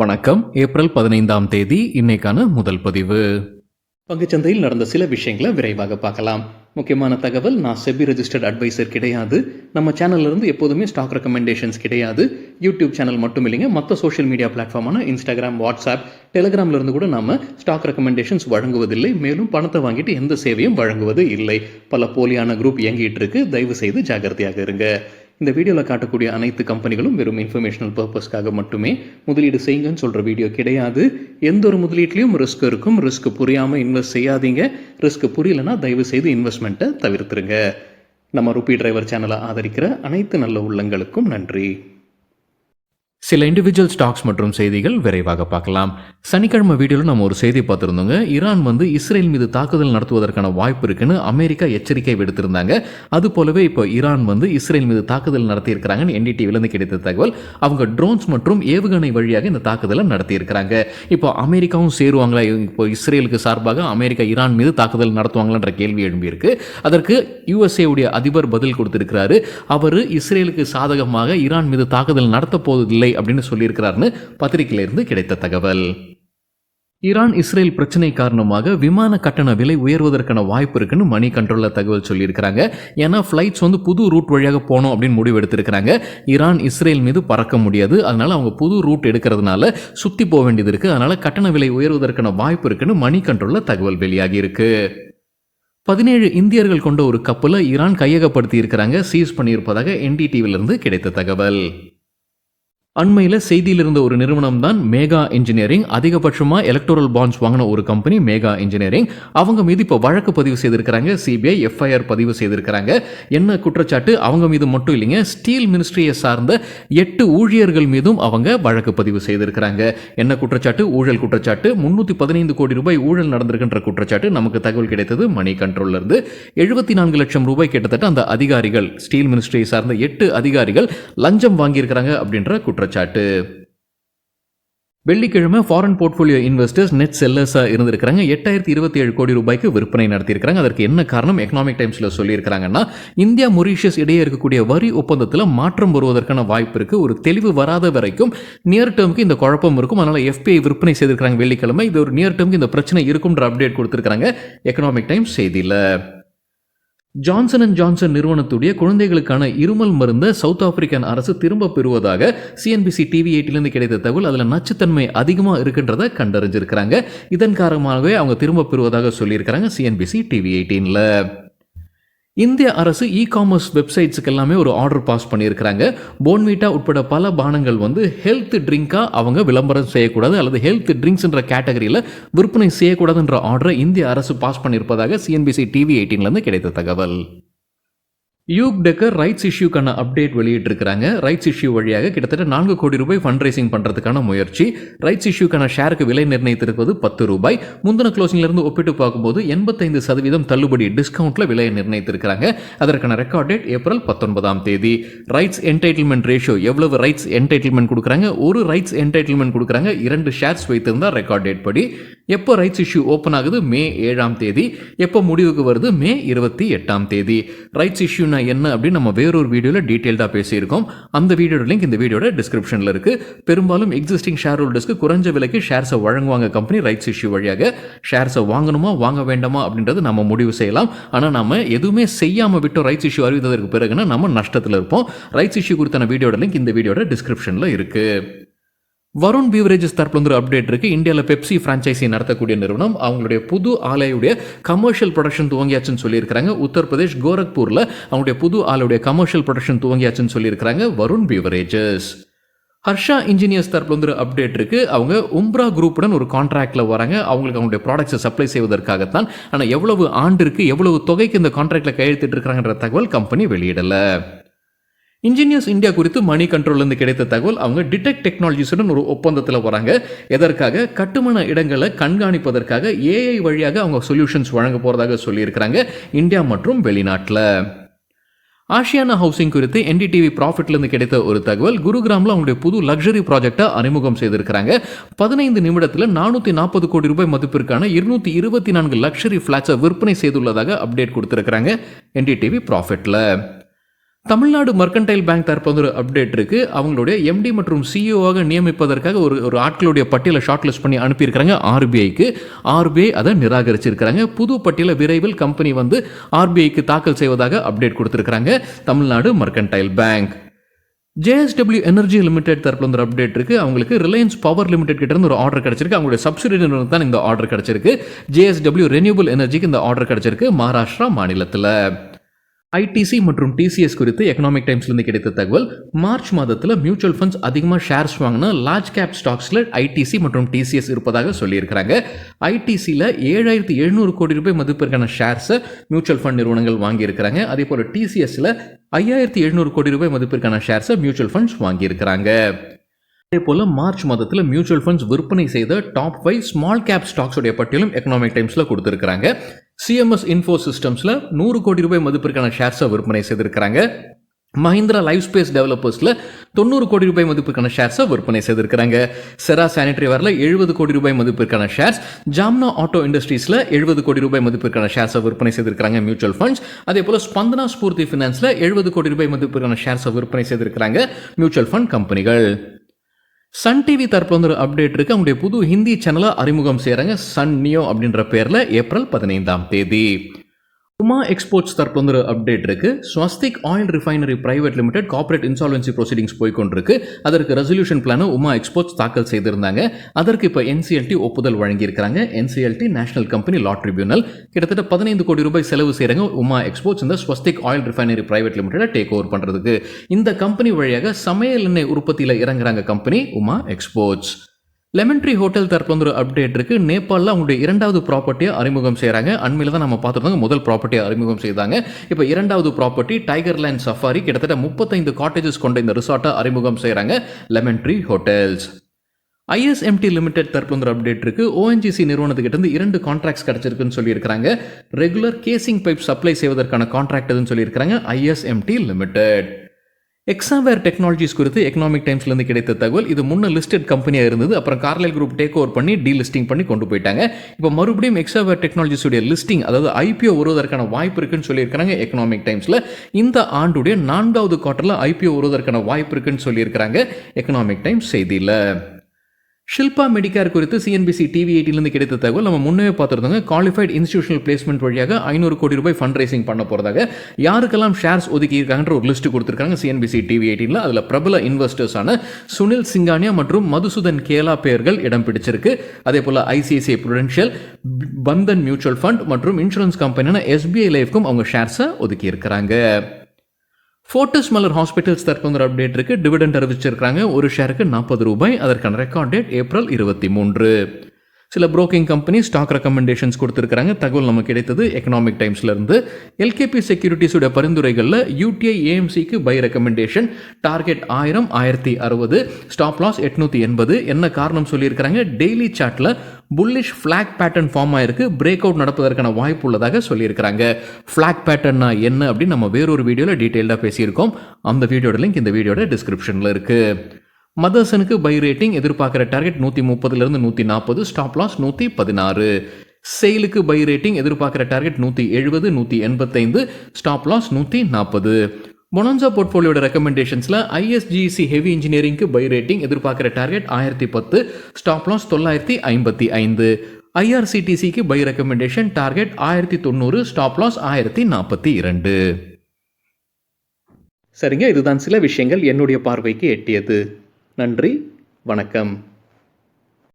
வணக்கம். ஏப்ரல் 15ஆம் தேதி இன்னைக்கான முதல் பதிவு. பங்குச்சந்தையில் நடந்த சில விஷயங்களை விரைவாக பார்க்கலாம். முக்கியமான தகவல், நான் செபி ரெஜிஸ்டர்ட் அட்வைசர் கிடையாது. நம்ம சேனல்ல இருந்து எப்போதுமே ஸ்டாக் ரெக்கமெண்டேஷன்ஸ் கிடையாது. யூடியூப் சேனல் மட்டும் இல்லைங்க, மற்ற சோஷியல் மீடியா பிளாட்ஃபார்மான இன்ஸ்டாகிராம், வாட்ஸ்அப், டெலிகிராம்ல இருந்து கூட நாம ஸ்டாக் ரெக்கமெண்டேஷன்ஸ் வழங்குவதில்லை. மேலும் பணத்தை வாங்கிட்டு எந்த சேவையும் வழங்குவது இல்லை. பல போலியான குரூப் இயங்கிட்டு இருக்கு. தயவு செய்து ஜாகிரதையாக இருங்க. இந்த வீடியோவில் காட்டக்கூடிய அனைத்து கம்பெனிகளும் வெறும் இன்ஃபர்மேஷனல் பர்பஸ்க்காக மட்டுமே முதலீடு செய்யுங்கன்னு சொல்கிற வீடியோ கிடையாது. எந்த ஒரு முதலீட்லையும் ரிஸ்க் இருக்கும். ரிஸ்க் புரியாமல் இன்வெஸ்ட் செய்யாதீங்க. ரிஸ்க் புரியலன்னா தயவு செய்து இன்வெஸ்ட்மெண்ட்டை தவிர்த்துருங்க. நம்ம ருபி டிரைவர் சேனலை ஆதரிக்கிற அனைத்து நல்ல உள்ளங்களுக்கும் நன்றி. சில இண்டிவிஜுவல் ஸ்டாக்ஸ் மற்றும் செய்திகள் விரைவாக பார்க்கலாம். சனிக்கிழமை வீடியோவில் நம்ம ஒரு செய்தி பார்த்துருந்தோங்க. ஈரான் இஸ்ரேல் மீது தாக்குதல் நடத்துவதற்கான வாய்ப்பு இருக்குன்னு அமெரிக்கா எச்சரிக்கை விடுத்திருந்தாங்க. அது போலவே இப்போ ஈரான் இஸ்ரேல் மீது தாக்குதல் நடத்தியிருக்கிறாங்கன்னு என்டிடிவிலேருந்து கிடைத்த தகவல். அவங்க ட்ரோன்ஸ் மற்றும் ஏவுகணை வழியாக இந்த தாக்குதலை நடத்தியிருக்கிறாங்க. இப்போ அமெரிக்காவும் சேருவாங்களா? இப்போ இஸ்ரேலுக்கு சார்பாக அமெரிக்கா ஈரான் மீது தாக்குதல் நடத்துவாங்களான்ற கேள்வி எழும்பியிருக்கு. அதற்கு யுஎஸ்ஏ உடைய அதிபர் பதில் கொடுத்திருக்கிறாரு. அவர் இஸ்ரேலுக்கு சாதகமாக ஈரான் மீது தாக்குதல் நடத்த போவதில்லை அப்படின்னு சொல்லியிருக்கிறார்னு பத்திரிகையிலிருந்து கிடைத்த தகவல். ஈரான் இஸ்ரேல் பிரச்சனை காரணமாக விமான கட்டண விலை உயர்வதற்கான வாய்ப்பு இருக்குன்னு மணி கண்ட்ரோலில் தகவல் சொல்லியிருக்கிறாங்க. ஏன்னா ஃப்ளைட்ஸ் புது ரூட் வழியாக போகணும் அப்படின்னு முடிவு எடுத்திருக்கிறாங்க. ஈரான் இஸ்ரேல் மீது பறக்க முடியாது. அதனால அவங்க புது ரூட் எடுக்கிறதுனால சுற்றி போக வேண்டியது இருக்கு. அதனால கட்டண விலை உயர்வதற்கான வாய்ப்பு இருக்குன்னு மணி கண்ட்ரோலில் தகவல் வெளியாகி இருக்கு. 17 இந்தியர்கள் கொண்ட ஒரு கப்பலை ஈரான் கையகப்படுத்தி இருக்கிறாங்க, சீஸ் பண்ணியிருப்பதாக என்டிடிவிலிருந்து கிடைத்த தகவல். அண்மையில் செய்தியில் இருந்த ஒரு நிறுவனம் தான் மேகா இன்ஜினியரிங். அதிகபட்சமாக எலக்டோரல் பாண்ட்ஸ் வாங்கின ஒரு கம்பெனி மேகா இன்ஜினியரிங். அவங்க மீது இப்போ வழக்கு பதிவு செய்திருக்கிறாங்க. சிபிஐ எஃப்ஐஆர் பதிவு செய்திருக்கிறாங்க. என்ன குற்றச்சாட்டு? அவங்க மீது மட்டும் இல்லைங்க, ஸ்டீல் மினிஸ்ட்ரியை சார்ந்த 8 ஊழியர்கள் மீதும் அவங்க வழக்கு பதிவு செய்திருக்கிறாங்க. என்ன குற்றச்சாட்டு? ஊழல் குற்றச்சாட்டு. 315 கோடி ரூபாய் ஊழல் நடந்திருக்கின்ற குற்றச்சாட்டு நமக்கு தகவல் கிடைத்தது மணி கண்ட்ரோல்ல இருந்து. 74 லட்சம் ரூபாய் கிட்டத்தட்ட அந்த அதிகாரிகள், ஸ்டீல் மினிஸ்ட்ரியை சார்ந்த 8 அதிகாரிகள் லஞ்சம் வாங்கியிருக்கிறாங்க அப்படின்ற குற்றச்சாட்டு. வெள்ளிக்கிழமை ஃபாரின் போர்ட்ஃபோலியோ இன்வெஸ்டர்ஸ் நெட் செல்லர்ஸா இருந்திருக்கிறாங்க. 8027 கோடி ரூபாய்க்கு விற்பனை நடத்தியிருக்கிறாங்க. அதற்கு என்ன காரணம்? எக்கனாமிக் டைம்ஸ்ல சொல்லியிருக்கிறாங்கன்னா, இந்தியா மொரீஷியஸ் இடையே இருக்கக்கூடிய வரி ஒப்பந்தத்தில் மாற்றம் வருவதற்கான வாய்ப்பு இருக்கு. ஒரு தெளிவு வராத வரைக்கும் நியர் டேர்முக்கு இந்த குழப்பம் இருக்கும். அதனால எஃபிஐ விற்பனை செய்திருக்கிறாங்க வெள்ளிக்கிழமை. இது ஒரு நியர் டேர்முக்கு இந்த பிரச்சனை இருக்கும்ன்ற அப்டேட் கொடுத்திருக்காங்க எக்கனாமிக் டைம்ஸ் செய்தியில். ஜான்சன் அண்ட் ஜான்சன் நிறுவனத்துடைய குழந்தைகளுக்கான இருமல் மருந்தை சவுத் ஆப்பிரிக்கன் அரசு திரும்ப பெறுவதாக சிஎன்பிசி டிவி 8 கிடைத்த தகவல். அதில் நச்சுத்தன்மை அதிகமாக இருக்கின்றதை கண்டறிஞ்சிருக்கிறாங்க. இதன் காரணமாகவே அவங்க திரும்ப பெறுவதாக சொல்லியிருக்கிறாங்க சிஎன்பிசி டிவி 18ல. இந்திய அரசு இ-காமர்ஸ் வெப்சைட்ஸுக்கு எல்லாமே ஒரு ஆர்டர் பாஸ் பண்ணியிருக்கிறாங்க. போன்வீட்டா உட்பட பல பானங்கள் ஹெல்த் ட்ரிங்காக அவங்க விளம்பரம் செய்யக்கூடாது அல்லது ஹெல்த் ட்ரிங்க்ஸ்ன்ற கேட்டகரியில் விற்பனை செய்யக்கூடாதுன்ற ஆர்டரை இந்திய அரசு பாஸ் பண்ணியிருப்பதாக சிஎன்பிசி டிவி 18லேருந்து கிடைத்த தகவல். யூக் டெக்கர் ரைட்ஸ் இஷ்யூக்கான அப்டேட் வெளியிட்டிருக்கிறாங்க. ரைட்ஸ் இஷ்யூ வழியாக கிட்டத்தட்ட 4 கோடி ரூபாய் ஃபண்ட் ரைசிங் பண்ணுறதுக்கான முயற்சி. ரைட்ஸ் இஷ்யூக்கான ஷேருக்கு விலை நிர்ணயித்திருப்பது 10 ரூபாய். முந்தின க்ளோசிங்லேருந்து ஒப்பிட்டு பார்க்கும்போது 85% தள்ளுபடி டிஸ்கவுண்ட்டில் விலையை நிர்ணயித்திருக்கிறாங்க. அதற்கான ரெக்கார்ட் டேட் ஏப்ரல் 19ஆம் தேதி. ரைட்ஸ் என்டைட்டில்மெண்ட் ரேஷியோ, எவ்வளவு ரைட்ஸ் என்டைட்டில்மெண்ட் கொடுக்குறாங்க? ஒரு ரைட்ஸ் என்டைட்டில்மெண்ட் கொடுக்குறாங்க. 2 ஷேர்ஸ் வைத்திருந்தால் ரெக்கார்ட் டேட் படி. எப்போ ரைட்ஸ் இஷ்யூ ஓப்பன் ஆகுது? மே 7ஆம் தேதி. எப்போ முடிவுக்கு வருது? மே 28ஆம் தேதி. ரைட்ஸ் இஷ்யூ என்ன அப்படின்னு நம்ம வேறொரு வீடியோவில் டீட்டெயில்டாக பேசியிருக்கோம். அந்த வீடியோட லிங்க் இந்த வீடியோட டிஸ்கிரிப்ஷனில் இருக்கு. பெரும்பாலும் எக்ஸிஸ்டிங் ஷேர் ஹோல்டர்ஸ்க்கு குறைஞ்ச விலைக்கு ஷேர்ஸை வழங்குவாங்க கம்பெனி ரைட்ஸ் இஷ்யூ வழியாக. ஷேர்ஸை வாங்கணுமா வாங்க வேண்டாமா அப்படின்றது நம்ம முடிவு செய்யலாம். ஆனால் நம்ம எதுவுமே செய்யாமல் விட்டோம் ரைட்ஸ் இஷ்யூ அறிவித்ததற்கு பிறகுனா நம்ம நஷ்டத்தில் இருப்போம். ரைட்ஸ் இஷ்யூ குறித்தான வீடியோட லிங்க் இந்த வீடியோட டிஸ்கிரிப்ஷனில் இருக்கு. வருண் பீவரேஜஸ் தரப்புல ஒரு அப்டேட் இருக்கு. இந்தியாவில் பெப்சி பிரான்ச்சைசி நடத்தக்கூடிய நிறுவனம் அவங்களுடைய புது ஆலையுடைய கமர்ஷியல் ப்ரொடக்ஷன் துவங்கியாச்சுன்னு சொல்லியிருக்காங்க. உத்தரப்பிரதேஷ் கோரக்பூர்ல அவங்களுடைய புது ஆலையுடைய கமர்ஷியல் ப்ரொடக்ஷன் துவங்கியாச்சுன்னு சொல்லியிருக்காங்க வருண் பீவரேஜஸ். ஹர்ஷா இன்ஜினியர்ஸ் தரப்புல ஒரு அப்டேட் இருக்கு. அவங்க உம்ப்ரா குரூப்புடன் ஒரு கான்ட்ராக்ட்ல வராங்க. அவங்களுக்கு அவங்களுடைய ப்ராடக்ட்ஸை சப்ளை செய்வதற்காகத்தான். ஆனால் எவ்வளவு ஆண்டு இருக்கு, எவ்வளவு தொகைக்கு இந்த கான்ட்ராக்ட்ல கையெழுத்திட்டு இருக்காங்கன்ற தகவல் கம்பெனி வெளியிடல. இன்ஜினியர்ஸ் இந்தியா குறித்து மணி கண்ட்ரோல்லேருந்து கிடைத்த தகவல். அவங்க டிடெக்ட் டெக்னாலஜிஸுடன் ஒரு ஒப்பந்தத்தில் வராங்க. எதற்காக? கட்டுமான இடங்களை கண்காணிப்பதற்காக ஏஐ வழியாக அவங்க சொல்யூஷன்ஸ் வழங்க போகிறதாக சொல்லியிருக்கிறாங்க இந்தியா மற்றும் வெளிநாட்டில். ஆசியானா ஹவுசிங் குறித்து என்டிடிவி ப்ராஃபிட்லேருந்து கிடைத்த ஒரு தகவல். குருகிராமில் அவங்களுடைய புது லக்ஸரி ப்ராஜெக்டை அறிமுகம் செய்திருக்கிறாங்க. 15 நிமிடத்தில் 440 கோடி ரூபாய் மதிப்பிற்கான 224 லக்ஸரி ஃபிளாட்ஸை விற்பனை செய்துள்ளதாக அப்டேட் கொடுத்திருக்கிறாங்க என்டிடிவி ப்ராஃபிட்டில். தமிழ்நாடு மர்கன்டைல் பேங்க் தரப்பு ஒரு அப்டேட் இருக்கு. அவங்களுடைய எம்டி மற்றும் சிஇஓவாக நியமிப்பதற்காக ஒரு ஆட்களுடைய பட்டியலை ஷார்ட் லிஸ்ட் பண்ணி அனுப்பியிருக்கிறாங்க ஆர்பிஐக்கு. ஆர்பிஐ அதை நிராகரிச்சிருக்கிறாங்க. புது பட்டியலை விரைவில் கம்பெனி ஆர்பிஐக்கு தாக்கல் செய்வதாக அப்டேட் கொடுத்திருக்கிறாங்க Tamil Nadu mercantile bank. JSW energy limited தரப்புல ஒரு அப்டேட் இருக்கு. அவங்களுக்கு ரிலையன்ஸ் பவர் லிமிடெட் கிட்ட இருந்து ஒரு ஆர்டர் கிடைச்சிருக்கு. அவங்களுடைய சப்சிடியரி நிறுவனம் தான் இந்த ஆர்டர் கிடைச்சிருக்கு. JSW ரெனியூபிள் எனர்ஜிக்கு இந்த ஆர்டர் கிடைச்சிருக்கு மகாராஷ்டிரா மாநிலத்தில். ஐடிசி மற்றும் டிசிஎஸ் குறித்து எக்கனாமிக் டைம்ஸ்லேருந்து கிடைத்த தகவல். மார்ச் மாதத்தில் மியூச்சுவல் ஃபண்ட்ஸ் அதிகமாக ஷேர்ஸ் வாங்கினா லார்ஜ் கேப் ஸ்டாக்ஸில் ஐடிசி மற்றும் டிசிஎஸ் இருப்பதாக சொல்லியிருக்கிறாங்க. ஐடிசியில் 7700 கோடி ரூபாய் மதிப்பிற்கான ஷேர்ஸை மியூச்சுவல் ஃபண்ட் நிறுவனங்கள் வாங்கியிருக்கிறாங்க. அதே போல் டிசிஎஸ்ல 5700 கோடி ரூபாய் மதிப்பிற்கான ஷேர்ஸை மியூச்சுவல் ஃபண்ட்ஸ் வாங்கியிருக்கிறாங்க. அதே போல் மார்ச் மாதத்தில் மியூச்சுவல் ஃபண்ட்ஸ் விற்பனை செய்த டாப் 5 ஸ்மால் கேப் ஸ்டாக்ஸுடைய பட்டியலும் எக்கனாமிக் டைம்ஸில் கொடுத்துருக்காங்க. சிஎம்எஸ் இன்ஃபோ சிஸ்டம்ஸில் 100 கோடி ரூபாய் மதிப்பிற்கான ஷேர்ஸை விற்பனை செய்திருக்கிறாங்க. மஹிந்திரா லைஃப் ஸ்பேஸ் டெவலப்பர்ஸில் 90 கோடி ரூபாய் மதிப்பிற்கான ஷேர்ஸை விற்பனை செய்திருக்கிறாங்க. செரா சானிட்டரி வேரில் 70 கோடி ரூபாய் மதிப்பிற்கான ஷேர்ஸ், ஜாம்னா ஆட்டோ இண்டஸ்ட்ரீஸில் 70 கோடி ரூபாய் மதிப்பிற்கான ஷேர்ஸை விற்பனை செய்திருக்கிறாங்க மியூச்சுவல் ஃபண்ட்ஸ். அதே போல் ஸ்பந்தனா ஸ்பூர்த்தி ஃபினான்ஸில் 70 கோடி ரூபாய் மதிப்பிற்கான ஷேர்ஸை விற்பனை செய்திருக்கிறாங்க மியூச்சுவல் ஃபண்ட் கம்பெனிகள். சன் டிவி தரப்புல ஒரு அப்டேட் இருக்கு. அவங்களுடைய புது ஹிந்தி சேனலை அறிமுகம் செய்யறாங்க. சன் நியோ அப்படின்ற பேர்ல ஏப்ரல் 15ஆம் தேதி. உமா எக்ஸ்போர்ட்ஸ் தரப்புல ஒரு அப்டேட் இருக்கு. Swastik oil refinery private limited corporate insolvency proceedings போய்கொண்டிருக்கு. அதற்கு ரெசல்யூஷன் பிளானை உமா எக்ஸ்போர்ட்ஸ் தாக்கல் செய்திருந்தாங்க. அதற்கு இப்போ NCLT ஒப்புதல் வழங்கியிருக்கிறாங்க. NCLT நேஷனல் கம்பெனி லா ட்ரிபியூனல் கிட்டத்தட்ட 15 கோடி ரூபாய் செலவு செய்யறாங்க உமா எக்ஸ்போர்ட்ஸ் இந்த Swastik oil refinery private limited take over பண்றதுக்கு. இந்த கம்பெனி வழியாக சமையல் எண்ணெய் உற்பத்தியில் இறங்குறாங்க company Uma exports. Lemon tree hotel தரப்புல ஒரு அப்டேட் இருக்கு. நேபாளில் அவங்களுடைய 2வது ப்ராப்பர்ட்டியை அறிமுகம் செய்கிறாங்க. அண்மையில் தான் நம்ம பார்த்துருந்தாங்க முதல் ப்ராப்பர்ட்டியை அறிமுகம் செய்தாங்க. இப்போ 2வது ப்ராப்பர்ட்டி டைகர் லேண்ட் சஃபாரி கிட்டத்தட்ட 35 காட்டேஜஸ் கொண்ட இந்த ரிசார்ட்டை அறிமுகம் செய்கிறாங்க lemon tree hotels. ISMT limited தரப்புல ஒரு அப்டேட் இருக்கு. ONGC நிறுவனத்துக்கிட்ட இருந்து 2 கான்ட்ராக்ட்ஸ் கிடைச்சிருக்குன்னு சொல்லியிருக்காங்க. ரெகுலர் கேசிங் பைப் சப்ளை செய்வதற்கான கான்ட்ராக்ட் எதுன்னு சொல்லியிருக்காங்க ISMT லிமிடெட். எக்ஸாவேர் டெக்னாலஜிஸ் குறித்து எக்கனாமிக் டைம்ஸ்லேருந்து கிடைத்த தகவல். இது முன்ன லிஸ்டட் கம்பெனியாக இருந்தது. அப்புறம் கார்லைல் குரூப் டேக் ஓவர் பண்ணி டீலிஸ்டிங் பண்ணி கொண்டு போயிட்டாங்க. இப்போ மறுபடியும் எக்ஸாவேர் டெக்னாலஜிஸுடைய லிஸ்டிங் அதாவது IPO வருவதற்கான வாய்ப்பு இருக்குன்னு சொல்லியிருக்காங்க எக்கனாமிக் டைம்ஸில். இந்த ஆண்டுடைய 4வது குவார்ட்டரில் IPO வருவதற்கான வாய்ப்பு இருக்குன்னு சொல்லியிருக்கிறாங்க எக்கனாமிக் டைம்ஸ் செய்தியில். ஷில்பா மெடிக்கேர் குறித்து CNBC TV18 கிடைத்த தகவல் நம்ம முன்னே பார்த்துருந்தோங்க. குவாலிஃபைட் இன்ஸ்டிடியூஷனல் பிளேஸ்மெண்ட் வழியாக 500 கோடி ரூபாய் ஃபண்ட் ரைசிங் பண்ண போகிறதாக யாருக்கெல்லாம் ஷேர்ஸ் ஒதுக்கி இருக்காங்கன்ற ஒரு லிஸ்ட் கொடுத்துருக்காங்க CNBC TV18. அதில் பிரபல இன்வெஸ்டர்ஸான சுனில் சிங்கானியா மற்றும் மதுசூதன் கேலா பெயர்கள் இடம் பிடிச்சிருக்கு. அதே போல் ICICI Prudential, Bandhan mutual fund மற்றும் இன்சூரன்ஸ் கம்பெனியான SBI லைஃப்க்கும் அவங்க ஷேர்ஸை ஒதுக்கி இருக்கிறாங்க. ஃபோர்டிஸ் மலர் ஹாஸ்பிட்டல்ஸ் தரப்பு ஒரு அப்டேட் இருக்கு. டிவிடெண்ட் அறிவிச்சிருக்காங்க. ஒரு ஷேருக்கு 40 ரூபாய். அதற்கான ரெக்கார்ட் டேட் ஏப்ரல் 23. சில புரோக்கிங் கம்பெனி ஸ்டாக் ரெக்கமெண்டேஷன்ஸ் கொடுத்துருக்காங்க. தகவல் நமக்கு கிடைத்தது எக்கனாமிக் டைம்ஸ்ல இருந்து. LKP செக்யூரிட்டிஸோட பரிந்துரைகளில் UTI AMCக்கு buy recommendation. Target 1000, 1060, stop loss 880. என்ன காரணம் சொல்லியிருக்கிறாங்க? டெய்லி சார்ட்ல புல்லிஷ் ஃபிளாக் பேட்டர்ன் ஃபார்ம் ஆயிருக்கு. பிரேக் அவுட் நடப்பதற்கான வாய்ப்பு உள்ளதாக சொல்லியிருக்கிறாங்க. ஃபிளாக் பேட்டர்னா என்ன அப்படின்னு நம்ம வேறொரு வீடியோவில் டீட்டெயிலாக பேசியிருக்கோம். அந்த வீடியோட லிங்க் இந்த வீடியோட டிஸ்கிரிப்ஷனில் இருக்கு. மதர்சனுக்கு பை ரேட்டிங் எதிர்பார்க்குற டார்கெட் 130 140, ஸ்டாப் லாஸ் 116. செயிலுக்கு பை ரேட்டிங் எதிர்பார்க்குற டார்கெட் 170 185, ஸ்டாப் லாஸ் 140. பொனான்சா போர்ட்ஃபோலியோட ரெக்கமெண்டேஷன்ஸில் ISGC ஹெவி இன்ஜினியரிங்க்கு பை ரேட்டிங் எதிர்பார்க்குற டார்கெட் 1010, ஸ்டாப் லாஸ் 955. IRCTCக்கு buy recommendation target 1090, stop loss 1042. சரிங்க, இதுதான் சில விஷயங்கள் என்னுடைய பார்வைக்கு எட்டியது. நன்றி, வணக்கம்.